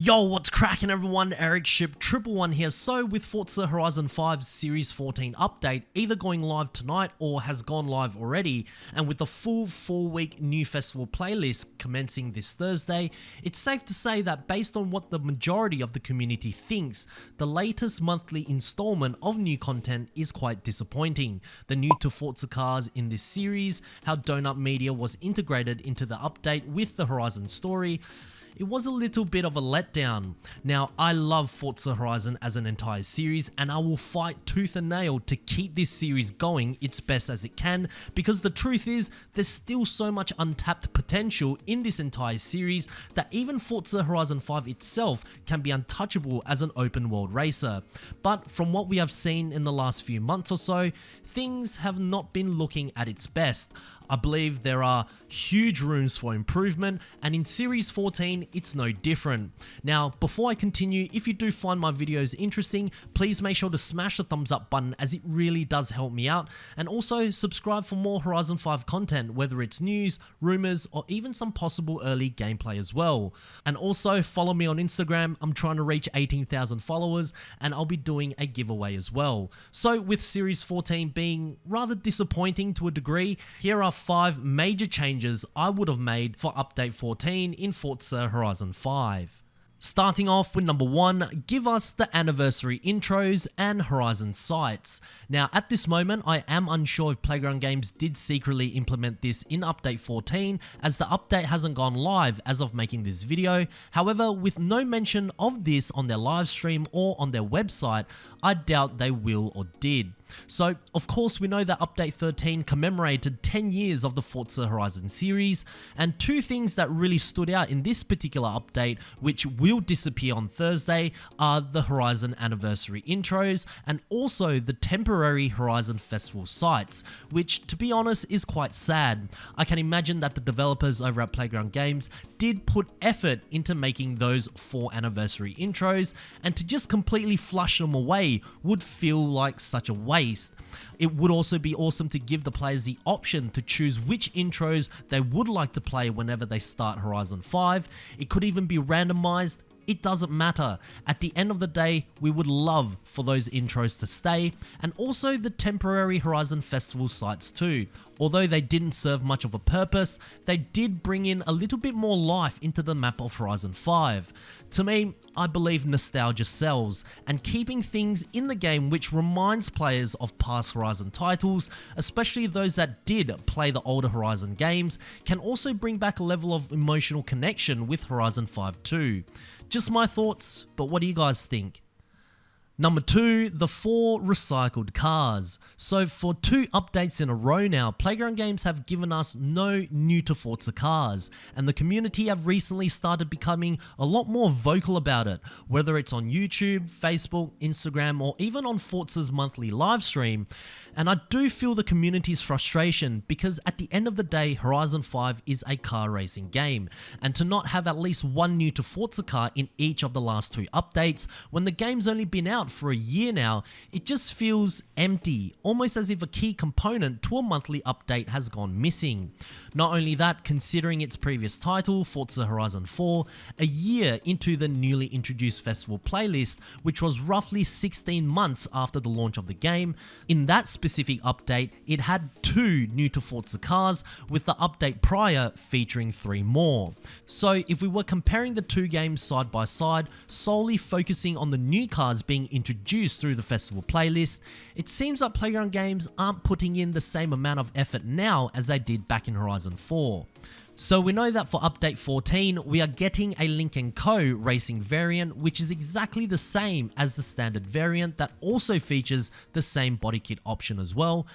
Yo, what's cracking everyone? Ericship 111 here. So with Forza Horizon 5's Series 14 update either going live tonight or has gone live already, and with the full 4-week new festival playlist commencing this Thursday, it's safe to say that based on what the majority of the community thinks, the latest monthly installment of new content is quite disappointing. The new to Forza cars in this series, how Donut Media was integrated into the update with the Horizon story, it was a little bit of a letdown. Now, I love Forza Horizon as an entire series, and I will fight tooth and nail to keep this series going its best as it can, because the truth is, there's still so much untapped potential in this entire series that even Forza Horizon 5 itself can be untouchable as an open world racer. But from what we have seen in the last few months or so, things have not been looking at its best. I believe there are huge rooms for improvement, and in Series 14, it's no different. Now, before I continue, if you do find my videos interesting, please make sure to smash the thumbs up button, as it really does help me out, and also subscribe for more Horizon 5 content, whether it's news, rumors, or even some possible early gameplay as well. And also follow me on Instagram. I'm trying to reach 18,000 followers, and I'll be doing a giveaway as well. So with Series 14 being rather disappointing to a degree, here are 5 major changes I would have made for Update 14 in Forza Horizon 5. Starting off with number 1, give us the anniversary intros and Horizon sites. Now, at this moment, I am unsure if Playground Games did secretly implement this in Update 14, as the update hasn't gone live as of making this video. However, with no mention of this on their live stream or on their website, I doubt they will or did. So, of course, we know that Update 13 commemorated 10 years of the Forza Horizon series, and 2 things that really stood out in this particular update, which will disappear on Thursday, are the Horizon anniversary intros and also the temporary Horizon Festival sites, which, to be honest, is quite sad. I can imagine that the developers over at Playground Games did put effort into making those 4 anniversary intros, and to just completely flush them away would feel like such a waste. It would also be awesome to give the players the option to choose which intros they would like to play whenever they start Horizon 5. It could even be randomized. It doesn't matter. At the end of the day, we would love for those intros to stay, and also the temporary Horizon Festival sites too. Although they didn't serve much of a purpose, they did bring in a little bit more life into the map of Horizon 5. To me, I believe nostalgia sells, and keeping things in the game which reminds players of past Horizon titles, especially those that did play the older Horizon games, can also bring back a level of emotional connection with Horizon 5 too. Just my thoughts, but what do you guys think? Number 2, the 4 recycled cars. So for 2 updates in a row now, Playground Games have given us no new to Forza cars, and the community have recently started becoming a lot more vocal about it, whether it's on YouTube, Facebook, Instagram, or even on Forza's monthly live stream. And I do feel the community's frustration, because at the end of the day, Horizon 5 is a car racing game, and to not have at least one new to Forza car in each of the last 2 updates, when the game's only been out for a year now, it just feels empty, almost as if a key component to a monthly update has gone missing. Not only that, considering its previous title, Forza Horizon 4, a year into the newly introduced festival playlist, which was roughly 16 months after the launch of the game, in that specific update, it had 2 new to Forza cars, with the update prior featuring 3 more. So if we were comparing the 2 games side by side, solely focusing on the new cars being introduced through the festival playlist, it seems like Playground Games aren't putting in the same amount of effort now as they did back in Horizon 4. So we know that for Update 14, we are getting a Link & Co racing variant, which is exactly the same as the standard variant that also features the same body kit option as well.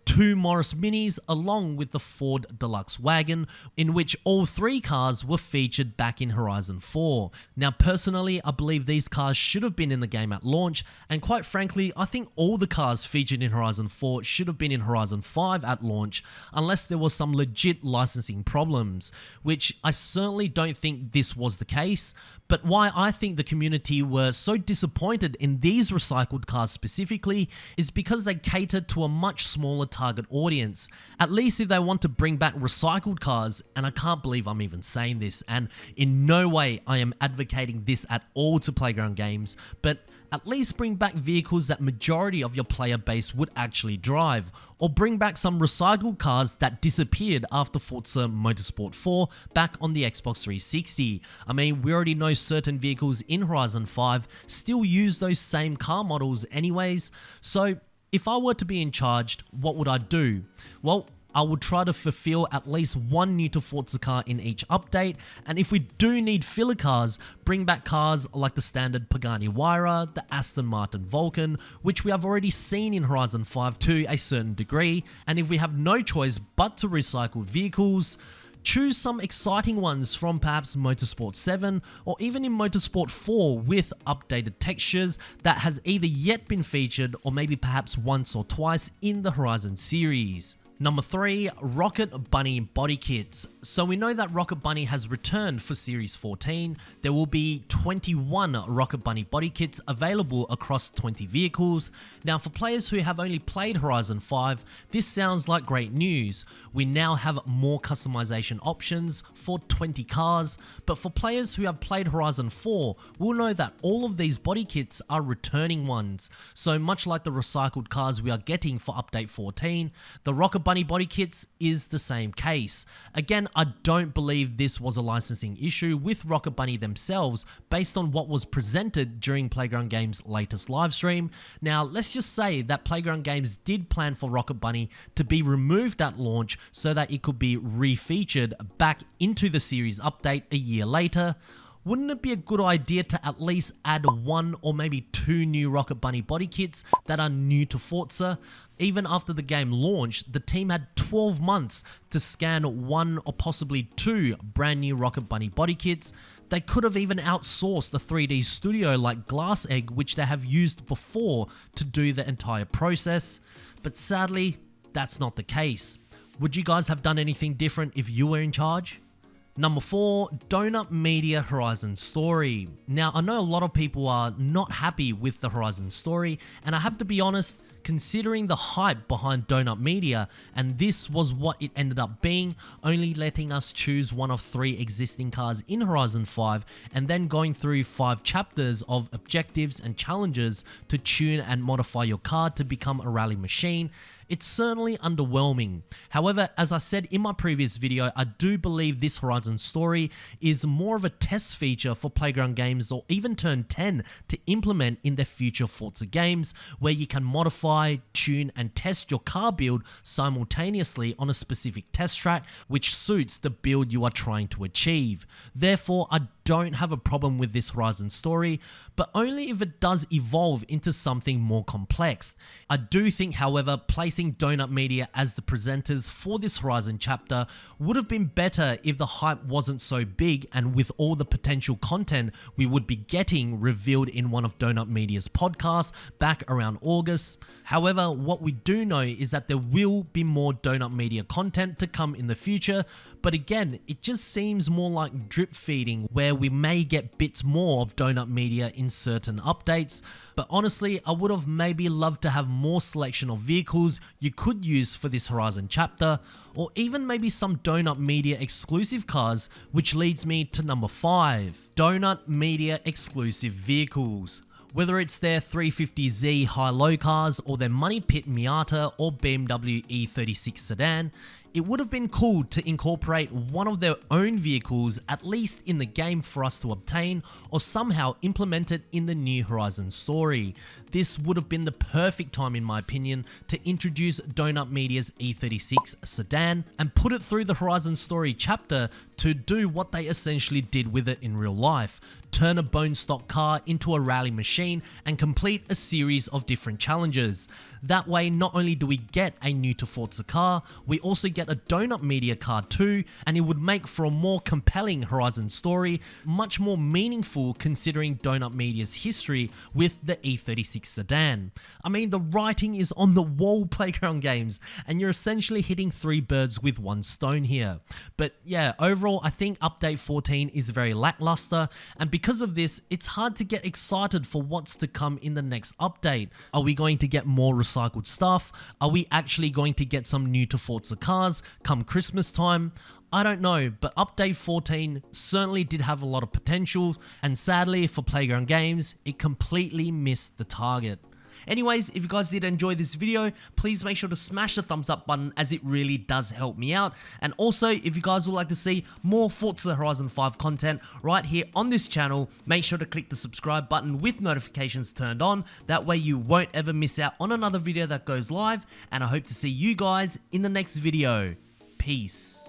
2 Morris Minis along with the Ford Deluxe wagon, in which all 3 cars were featured back in Horizon 4. Now personally, I believe these cars should have been in the game at launch, and quite frankly, I think all the cars featured in Horizon 4 should have been in Horizon 5 at launch, unless there was some legit licensing problems, which I certainly don't think this was the case. But why I think the community were so disappointed in these recycled cars specifically is because they catered to a much smaller target audience, at least if they want to bring back recycled cars, and I can't believe I'm even saying this, and in no way I am advocating this at all to Playground Games, but at least bring back vehicles that majority of your player base would actually drive, or bring back some recycled cars that disappeared after Forza Motorsport 4 back on the Xbox 360. I mean, we already know certain vehicles in Horizon 5 still use those same car models anyways, so if I were to be in charge, what would I do? Well, I would try to fulfill at least one new to Forza car in each update, and if we do need filler cars, bring back cars like the standard Pagani Huayra, the Aston Martin Vulcan, which we have already seen in Horizon 5 to a certain degree, and if we have no choice but to recycle vehicles, choose some exciting ones from perhaps Motorsport 7 or even in Motorsport 4 with updated textures that has either yet been featured or maybe perhaps once or twice in the Horizon series. Number 3, Rocket Bunny Bodykits. So we know that Rocket Bunny has returned for Series 14. There will be 21 Rocket Bunny Bodykits available across 20 vehicles. Now for players who have only played Horizon 5, this sounds like great news. We now have more customization options for 20 cars, but for players who have played Horizon 4, we'll know that all of these bodykits are returning ones. So much like the recycled cars we are getting for Update 14, the Rocket Bunny bodykits is the same case. Again, I don't believe this was a licensing issue with Rocket Bunny themselves based on what was presented during Playground Games' latest livestream. Now, let's just say that Playground Games did plan for Rocket Bunny to be removed at launch so that it could be refeatured back into the series update a year later. Wouldn't it be a good idea to at least add one or maybe two new Rocket Bunny bodykits that are new to Forza? Even after the game launched, the team had 12 months to scan one or possibly two brand new Rocket Bunny bodykits. They could have even outsourced a 3D studio like Glass Egg, which they have used before, to do the entire process. But sadly, that's not the case. Would you guys have done anything different if you were in charge? Number 4, Donut Media Horizon Story. Now, I know a lot of people are not happy with the Horizon story, and I have to be honest, considering the hype behind Donut Media, and this was what it ended up being, only letting us choose one of 3 existing cars in Horizon 5, and then going through 5 chapters of objectives and challenges to tune and modify your car to become a rally machine. It's certainly underwhelming. However, as I said in my previous video, I do believe this Horizon story is more of a test feature for Playground Games or even Turn 10 to implement in their future Forza games, where you can modify, tune, and test your car build simultaneously on a specific test track which suits the build you are trying to achieve. Therefore, I don't have a problem with this Horizon story, but only if it does evolve into something more complex. I do think, however, placing Donut Media as the presenters for this Horizon chapter would have been better if the hype wasn't so big and with all the potential content we would be getting revealed in one of Donut Media's podcasts back around August. However, what we do know is that there will be more Donut Media content to come in the future, but again, it just seems more like drip feeding, where we may get bits more of Donut Media in certain updates. But honestly, I would have maybe loved to have more selection of vehicles you could use for this Horizon chapter, or even maybe some Donut Media exclusive cars, which leads me to number 5, Donut Media exclusive vehicles. Whether it's their 350Z high-low cars or their Money Pit Miata or BMW E36 sedan, it would have been cool to incorporate one of their own vehicles at least in the game for us to obtain, or somehow implement it in the new Horizon story. This would have been the perfect time, in my opinion, to introduce Donut Media's E36 sedan and put it through the Horizon story chapter to do what they essentially did with it in real life. Turn a bone stock car into a rally machine and complete a series of different challenges. That way, not only do we get a new to Forza car, we also get a Donut Media car too, and it would make for a more compelling Horizon story, much more meaningful considering Donut Media's history with the E36 sedan. I mean, the writing is on the wall, Playground Games, and you're essentially hitting 3 birds with 1 stone here. But yeah, overall, I think Update 14 is very lackluster, and because of this, it's hard to get excited for what's to come in the next update. Are we going to get more recycled recycled stuff? Are we actually going to get some new to Forza cars come Christmas time? I don't know, but update 14 certainly did have a lot of potential, and sadly for Playground Games, it completely missed the target. Anyways, if you guys did enjoy this video, please make sure to smash the thumbs up button, as it really does help me out. And also, if you guys would like to see more Forza Horizon 5 content right here on this channel, make sure to click the subscribe button with notifications turned on. That way you won't ever miss out on another video that goes live, and I hope to see you guys in the next video. Peace.